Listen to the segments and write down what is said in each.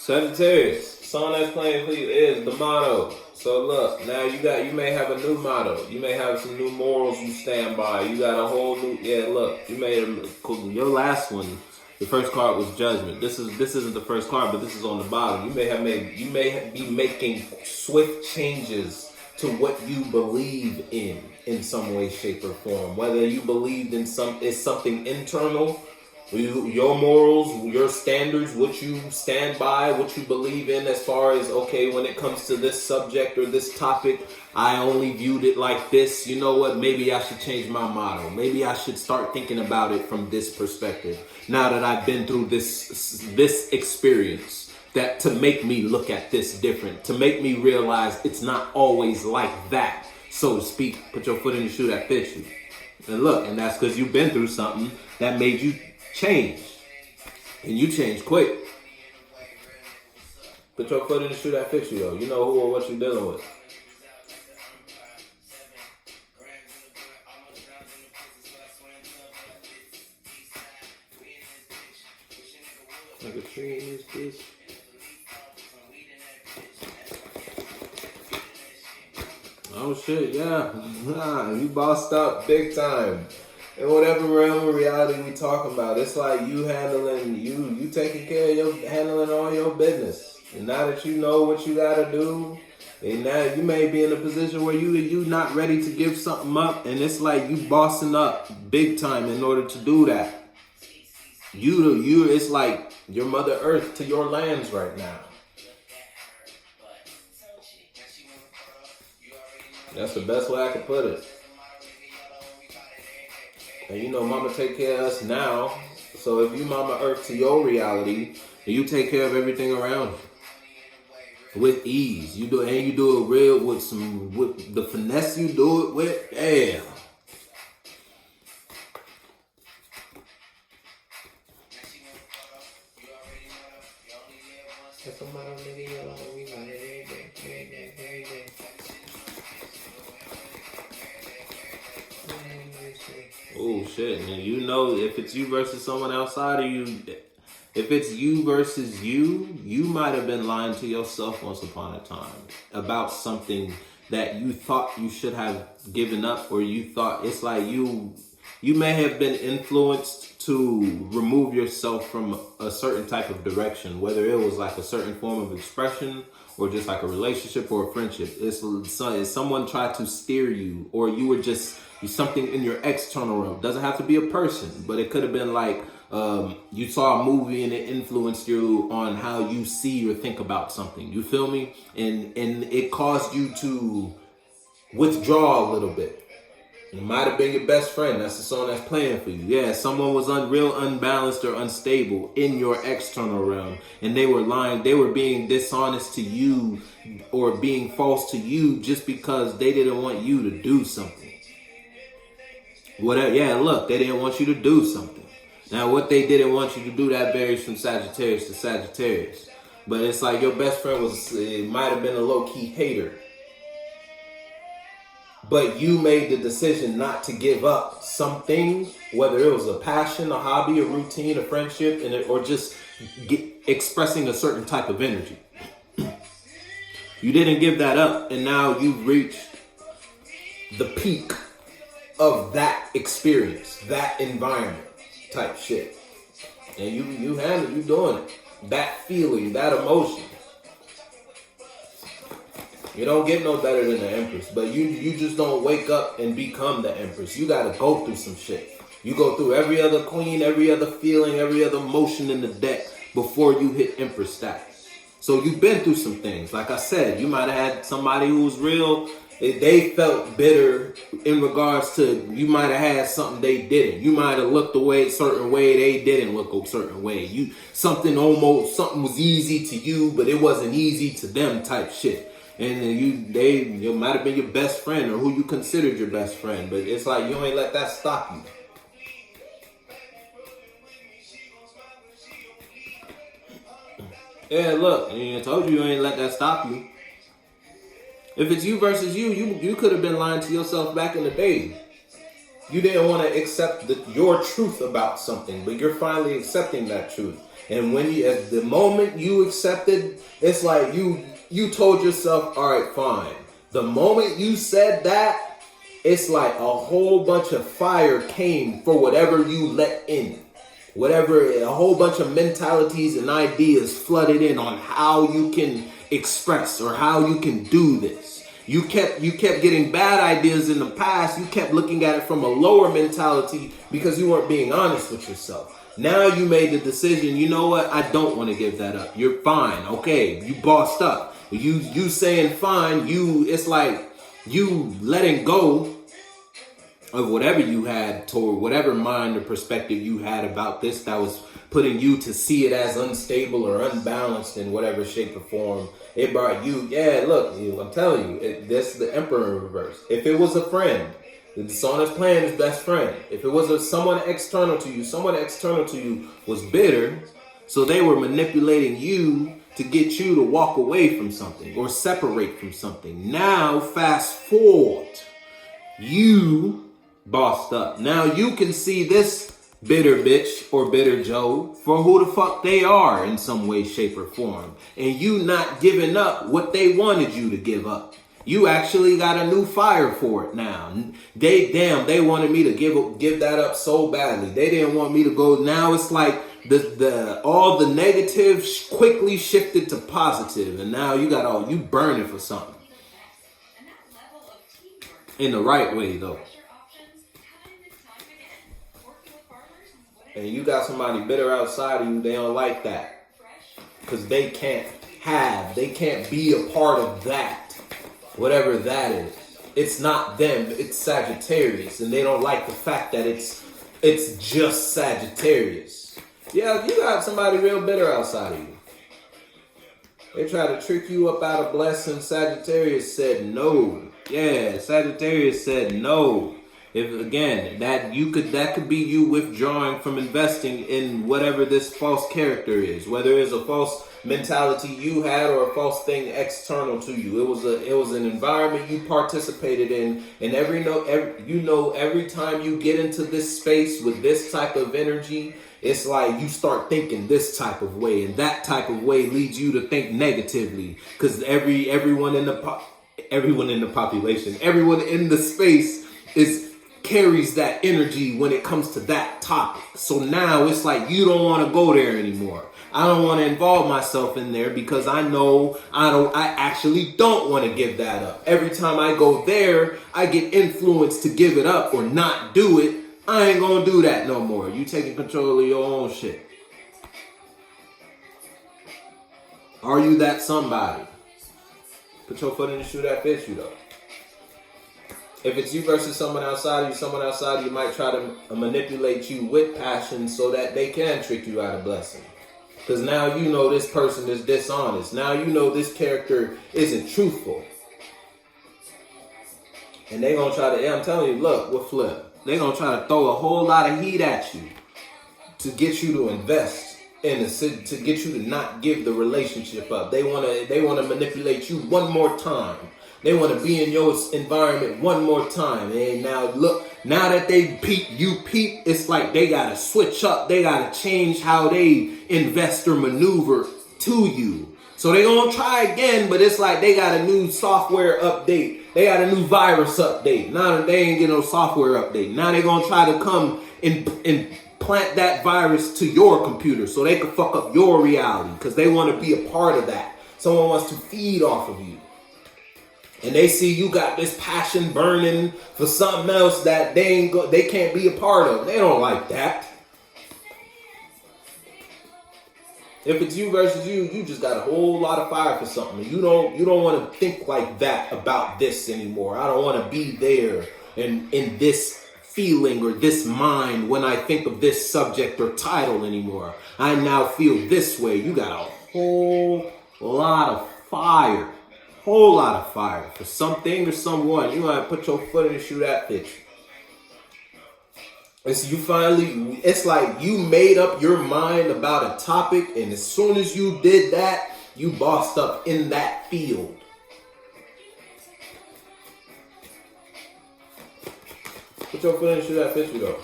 Sagittarius, song that's playing for you is the motto. So look, now you may have a new motto. You may have some new morals you stand by. You got a whole new, look, you made your last one. The first card was judgment. This isn't the first card, but this is on the bottom. You may be making swift changes to what you believe in some way, shape, or form. Whether you believed in it's something internal, your morals, your standards, what you stand by, what you believe in as far as, okay, when it comes to this subject or this topic, I only viewed it like this. You know what? Maybe I should change my motto. Maybe I should start thinking about it from this perspective. Now that I've been through this experience, that to make me look at this different, to make me realize it's not always like that, so to speak. Put your foot in the shoe that fits you. And look, and that's because you've been through something that made you change. And you change quick. Put your foot in the shoe that fits you, though. You know who or what you're dealing with. Like a tree in this bitch. Oh shit, yeah. You bossed up big time. In whatever realm of reality we talking about, it's like you handling, you taking care of handling all your business. And now that you know what you gotta do, and now you may be in a position where you not ready to give something up, and it's like you bossing up big time in order to do that. It's like your Mother Earth to your lands right now. That's the best way I could put it. And you know, Mama take care of us now. So if you Mama Earth to your reality, and you take care of everything around you with ease. You do it real with the finesse you do it with. Damn. Oh shit, man. You know, if it's you versus someone outside of you, if it's you versus you might have been lying to yourself once upon a time about something that you thought you should have given up, or you thought it's like you may have been influenced to remove yourself from a certain type of direction, whether it was like a certain form of expression or just like a relationship or a friendship. It's someone tried to steer you, or you were just something in your external realm. Doesn't have to be a person, but it could have been like you saw a movie and it influenced you on how you see or think about something. You feel me? And it caused you to withdraw a little bit. It might have been your best friend. That's the song that's playing for you. Yeah, someone was real unbalanced or unstable in your external realm, and they were lying. They were being dishonest to you or being false to you just because they didn't want you to do something. Whatever. Yeah, look, they didn't want you to do something. Now, what they didn't want you to do, that varies from Sagittarius to Sagittarius. But it's like your best friend might have been a low-key hater. But you made the decision not to give up something, whether it was a passion, a hobby, a routine, a friendship, or just expressing a certain type of energy. You didn't give that up, and now you've reached the peak of that experience, that environment type shit. And you doing it. That feeling, that emotion. You don't get no better than the Empress, but you just don't wake up and become the Empress. You gotta go through some shit. You go through every other queen, every other feeling, every other emotion in the deck before you hit Empress status. So you've been through some things. Like I said, you might have had somebody who was real. They felt bitter in regards to, you might have had something they didn't. You might have looked a certain way, they didn't look a certain way. Something was easy to you, but it wasn't easy to them type shit. And you might have been your best friend or who you considered your best friend, but it's like you ain't let that stop you. Yeah, look, I told you ain't let that stop you. If it's you versus you could have been lying to yourself back in the day. You didn't want to accept your truth about something, but you're finally accepting that truth. And when at the moment you accepted, it's like you told yourself, all right, fine. The moment you said that, it's like a whole bunch of fire came for whatever you let in. Whatever, a whole bunch of mentalities and ideas flooded in on how you can express or how you can do this. You kept getting bad ideas in the past. You kept looking at it from a lower mentality because you weren't being honest with yourself. Now you made the decision, you know what? I don't want to give that up. You're fine. Okay, you bossed up. You saying fine, it's like you letting go of whatever you had toward whatever mind or perspective you had about this that was putting you to see it as unstable or unbalanced in whatever shape or form. It brought you, look, I'm telling you, this is the Emperor in reverse. If it was a friend, the dishonest plan is best friend. If it was someone external to you was bitter, so they were manipulating you to get you to walk away from something or separate from something. Now, fast forward, you bossed up. Now you can see this bitter bitch or bitter Joe for who the fuck they are in some way, shape, or form. And you not giving up what they wanted you to give up. You actually got a new fire for it now. They wanted me to give that up so badly. They didn't want me to go. Now it's like all the negative quickly shifted to positive, and now you burning for something. In the right way though. And you got somebody bitter outside of you, they don't like that. Because they can't be a part of that. Whatever that is. It's not them, it's Sagittarius. And they don't like the fact that it's just Sagittarius. Yeah, you got somebody real bitter outside of you. They try to trick you up out of blessing. Sagittarius said no. Yeah, Sagittarius said no. If again, that could be you withdrawing from investing in whatever this false character is, whether it's a false mentality you had or a false thing external to you. It was an environment you participated in, and every time you get into this space with this type of energy, it's like you start thinking this type of way, and that type of way leads you to think negatively, because everyone in the population, everyone in the space carries that energy when it comes to that topic. So now it's like you don't want to go there anymore. I don't want to involve myself in there because I know I actually don't want to give that up. Every time I go there, I get influenced to give it up or not do it. I ain't gonna do that no more. You taking control of your own shit. Are you that somebody? Put your foot in the shoe that fits you though. If it's you versus someone outside of you might try to manipulate you with passion so that they can trick you out of blessing. Because now you know this person is dishonest. Now you know this character isn't truthful. And they gonna try to, I'm telling you, look, we'll flip. They gonna try to throw a whole lot of heat at you to get you to invest in to get you to not give the relationship up. They wanna manipulate you one more time. They want to be in your environment one more time. And now look, now that they peep, it's like they got to switch up. They got to change how they invest or maneuver to you. So they going to try again, but it's like they got a new software update. They got a new virus update. Now that they ain't get no software update. Now they going to try to come and plant that virus to your computer so they can fuck up your reality because they want to be a part of that. Someone wants to feed off of you. And they see you got this passion burning for something else that they can't be a part of. They don't like that. If it's you versus you just got a whole lot of fire for something. You don't want to think like that about this anymore. I don't want to be there in this feeling or this mind when I think of this subject or title anymore. I now feel this way. You got a whole lot of fire. Whole lot of fire for something or someone. You want to put your foot in the shoe that bitch. It's like you made up your mind about a topic, and as soon as you did that, you bossed up in that field. Put your foot in the shoe that fits you though.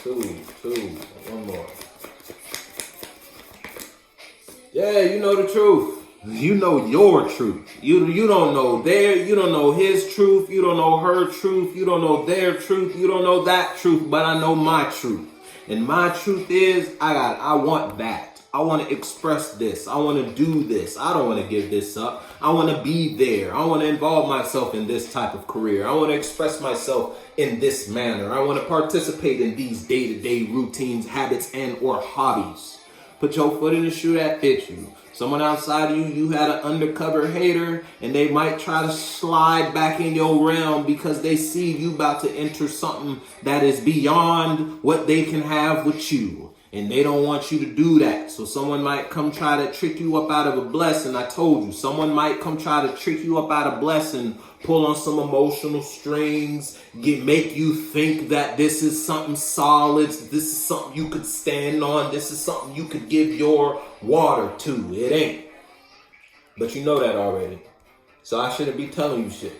Two, one more. Yeah, you know the truth. You know your truth. You don't know you don't know his truth. You don't know her truth. You don't know their truth. You don't know that truth. But I know my truth. And my truth is, I want that. I want to express this. I want to do this. I don't want to give this up. I want to be there. I want to involve myself in this type of career. I want to express myself in this manner. I want to participate in these day-to-day routines, habits, and or hobbies. Put your foot in the shoe that fits you. Someone outside of you had an undercover hater, and they might try to slide back in your realm because they see you about to enter something that is beyond what they can have with you. And they don't want you to do that. So someone might come try to trick you up out of a blessing. I told you, someone might come try to trick you up out of a blessing, pull on some emotional strings, make you think that this is something solid, this is something you could stand on, this is something you could give your water to. It ain't. But you know that already. So I shouldn't be telling you shit.